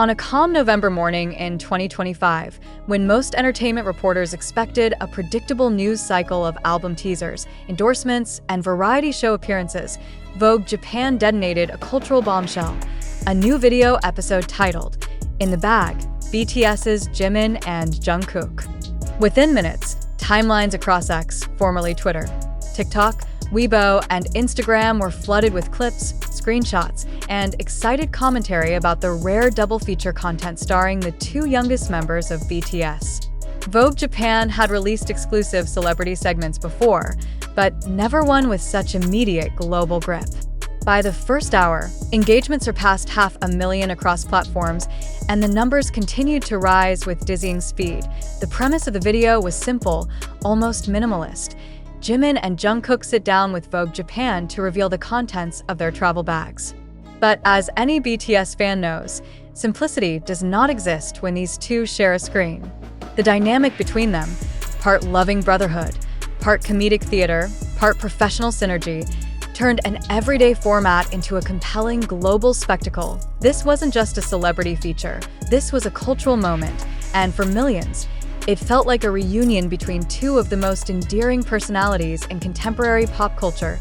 On a calm November morning in 2025, when most entertainment reporters expected a predictable news cycle of album teasers, endorsements, and variety show appearances, Vogue Japan detonated a cultural bombshell, a new video episode titled, "In the Bag, BTS's Jimin and Jungkook." Within minutes, timelines across X, formerly Twitter, TikTok, Weibo, and Instagram were flooded with clips, screenshots, and excited commentary about the rare double feature content starring the two youngest members of BTS. Vogue Japan had released exclusive celebrity segments before, but never one with such immediate global grip. By the first hour, engagement surpassed 500,000 across platforms, and the numbers continued to rise with dizzying speed. The premise of the video was simple, almost minimalist. Jimin and Jungkook sit down with Vogue Japan to reveal the contents of their travel bags. But as any BTS fan knows, simplicity does not exist when these two share a screen. The dynamic between them, part loving brotherhood, part comedic theater, part professional synergy, turned an everyday format into a compelling global spectacle. This wasn't just a celebrity feature, this was a cultural moment, and for millions, it felt like a reunion between two of the most endearing personalities in contemporary pop culture.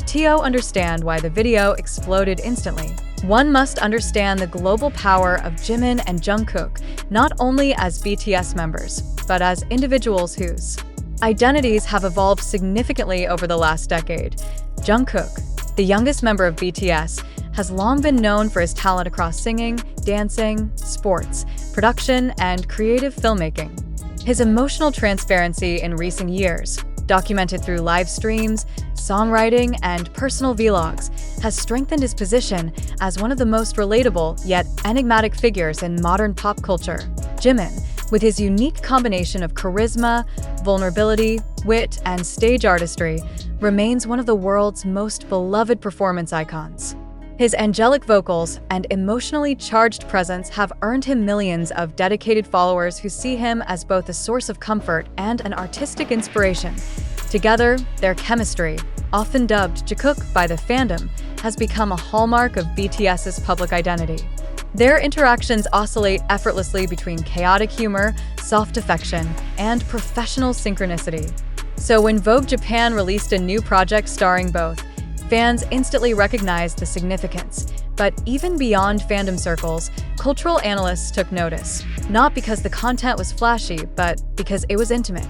To understand why the video exploded instantly, one must understand the global power of Jimin and Jungkook, not only as BTS members, but as individuals whose identities have evolved significantly over the last decade. Jungkook, the youngest member of BTS, has long been known for his talent across singing, dancing, sports, production, and creative filmmaking. His emotional transparency in recent years, documented through live streams, songwriting, and personal vlogs, has strengthened his position as one of the most relatable yet enigmatic figures in modern pop culture. Jimin, with his unique combination of charisma, vulnerability, wit, and stage artistry, remains one of the world's most beloved performance icons. His angelic vocals and emotionally charged presence have earned him millions of dedicated followers who see him as both a source of comfort and an artistic inspiration. Together, their chemistry, often dubbed Jungkook by the fandom, has become a hallmark of BTS's public identity. Their interactions oscillate effortlessly between chaotic humor, soft affection, and professional synchronicity. So when Vogue Japan released a new project starring both, fans instantly recognized the significance. But even beyond fandom circles, cultural analysts took notice, not because the content was flashy, but because it was intimate.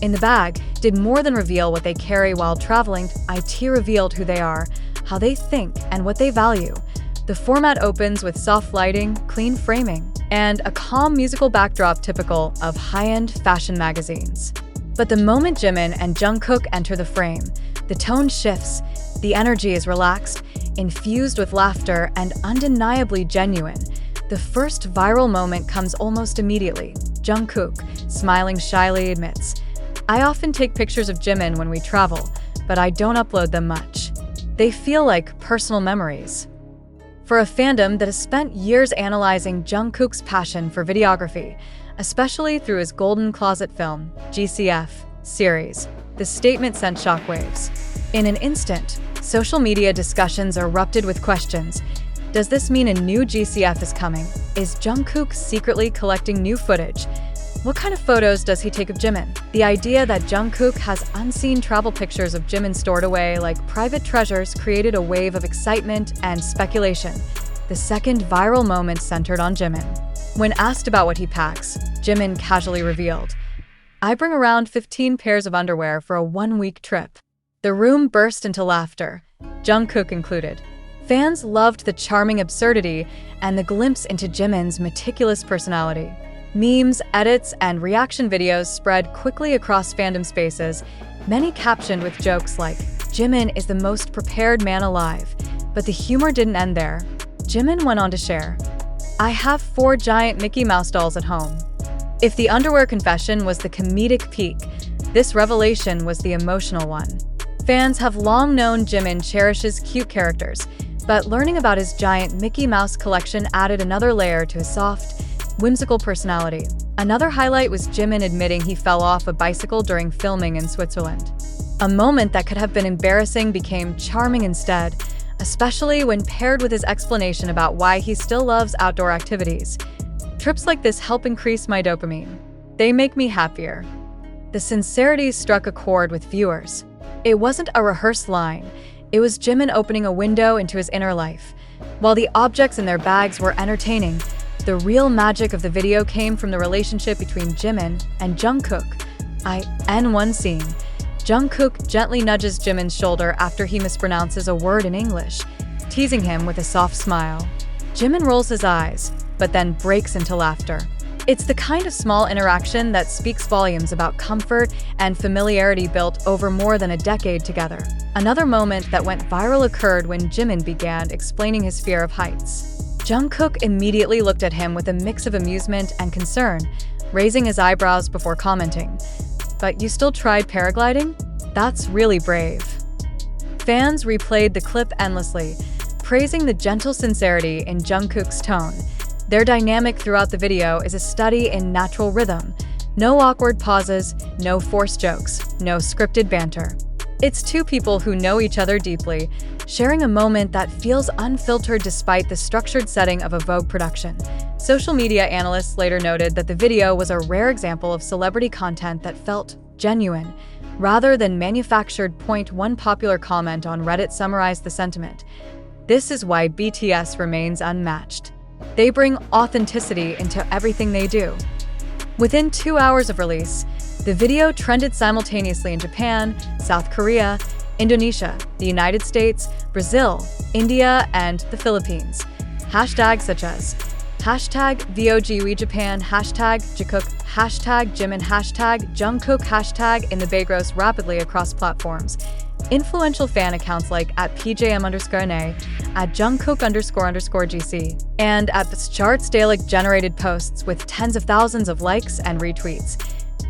In the Bag did more than reveal what they carry while traveling. It revealed who they are, how they think, and what they value. The format opens with soft lighting, clean framing, and a calm musical backdrop typical of high-end fashion magazines. But the moment Jimin and Jungkook enter the frame, the tone shifts. The energy is relaxed, infused with laughter, and undeniably genuine. The first viral moment comes almost immediately. Jungkook, smiling shyly, admits, "I often take pictures of Jimin when we travel, but I don't upload them much. They feel like personal memories." For a fandom that has spent years analyzing Jungkook's passion for videography, especially through his Golden Closet film, GCF, series, the statement sent shockwaves. In an instant, social media discussions erupted with questions. Does this mean a new GCF is coming? Is Jungkook secretly collecting new footage? What kind of photos does he take of Jimin? The idea that Jungkook has unseen travel pictures of Jimin stored away like private treasures created a wave of excitement and speculation. The second viral moment centered on Jimin. When asked about what he packs, Jimin casually revealed, "I bring around 15 pairs of underwear for a one-week trip." The room burst into laughter, Jungkook included. Fans loved the charming absurdity and the glimpse into Jimin's meticulous personality. Memes, edits, and reaction videos spread quickly across fandom spaces, many captioned with jokes like, "Jimin is the most prepared man alive." But the humor didn't end there. Jimin went on to share, "I have 4 giant Mickey Mouse dolls at home." If the underwear confession was the comedic peak, this revelation was the emotional one. Fans have long known Jimin cherishes cute characters, but learning about his giant Mickey Mouse collection added another layer to his soft, whimsical personality. Another highlight was Jimin admitting he fell off a bicycle during filming in Switzerland. A moment that could have been embarrassing became charming instead, especially when paired with his explanation about why he still loves outdoor activities. Trips like this help increase my dopamine. They make me happier. The sincerity struck a chord with viewers. It wasn't a rehearsed line. It was Jimin opening a window into his inner life. While the objects in their bags were entertaining, the real magic of the video came from the relationship between Jimin and Jungkook. In one scene, Jungkook gently nudges Jimin's shoulder after he mispronounces a word in English, teasing him with a soft smile. Jimin rolls his eyes, but then breaks into laughter. It's the kind of small interaction that speaks volumes about comfort and familiarity built over more than a decade together. Another moment that went viral occurred when Jimin began explaining his fear of heights. Jungkook immediately looked at him with a mix of amusement and concern, raising his eyebrows before commenting, "But you still tried paragliding? That's really brave." Fans replayed the clip endlessly, praising the gentle sincerity in Jungkook's tone. Their dynamic throughout the video is a study in natural rhythm. No awkward pauses, no forced jokes, no scripted banter. It's two people who know each other deeply, sharing a moment that feels unfiltered despite the structured setting of a Vogue production. Social media analysts later noted that the video was a rare example of celebrity content that felt genuine, rather than manufactured. One popular comment on Reddit summarized the sentiment: "This is why BTS remains unmatched. They bring authenticity into everything they do." Within 2 hours of release, the video trended simultaneously in Japan, South Korea, Indonesia, the United States, Brazil, India, and the Philippines. Hashtags such as #VOGUE Japan, #Jungkook, #Jimin, #Jungkook, in the Bay rose rapidly across platforms. Influential fan accounts like @PJM_NA, @Jungkook__GC, and @Charts Daily generated posts with tens of thousands of likes and retweets.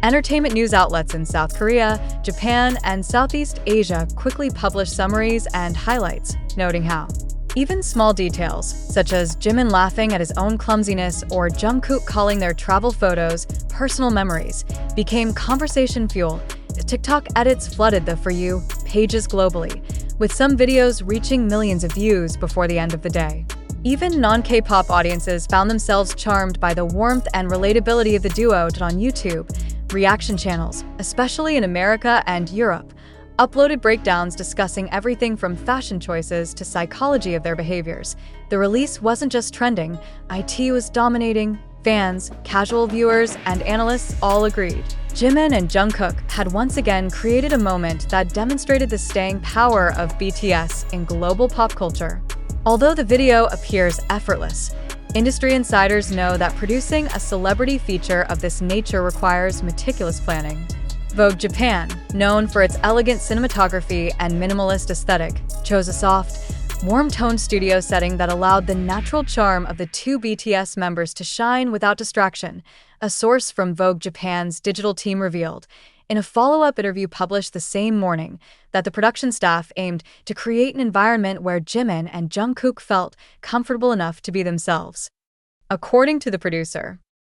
Entertainment news outlets in South Korea, Japan, and Southeast Asia quickly published summaries and highlights, noting how even small details, such as Jimin laughing at his own clumsiness or Jungkook calling their travel photos personal memories, became conversation fuel. TikTok edits flooded the For You pages globally, with some videos reaching millions of views before the end of the day. Even non-K-pop audiences found themselves charmed by the warmth and relatability of the duo. On YouTube, reaction channels, especially in America and Europe, uploaded breakdowns discussing everything from fashion choices to psychology of their behaviors. The release wasn't just trending, it was dominating. Fans, casual viewers, and analysts all agreed. Jimin and Jungkook had once again created a moment that demonstrated the staying power of BTS in global pop culture. Although the video appears effortless, industry insiders know that producing a celebrity feature of this nature requires meticulous planning. Vogue Japan, known for its elegant cinematography and minimalist aesthetic, chose a soft, warm-toned studio setting that allowed the natural charm of the two BTS members to shine without distraction, a source from Vogue Japan's digital team revealed, in a follow-up interview published the same morning, that the production staff aimed to create an environment where Jimin and Jungkook felt comfortable enough to be themselves. According to the producer,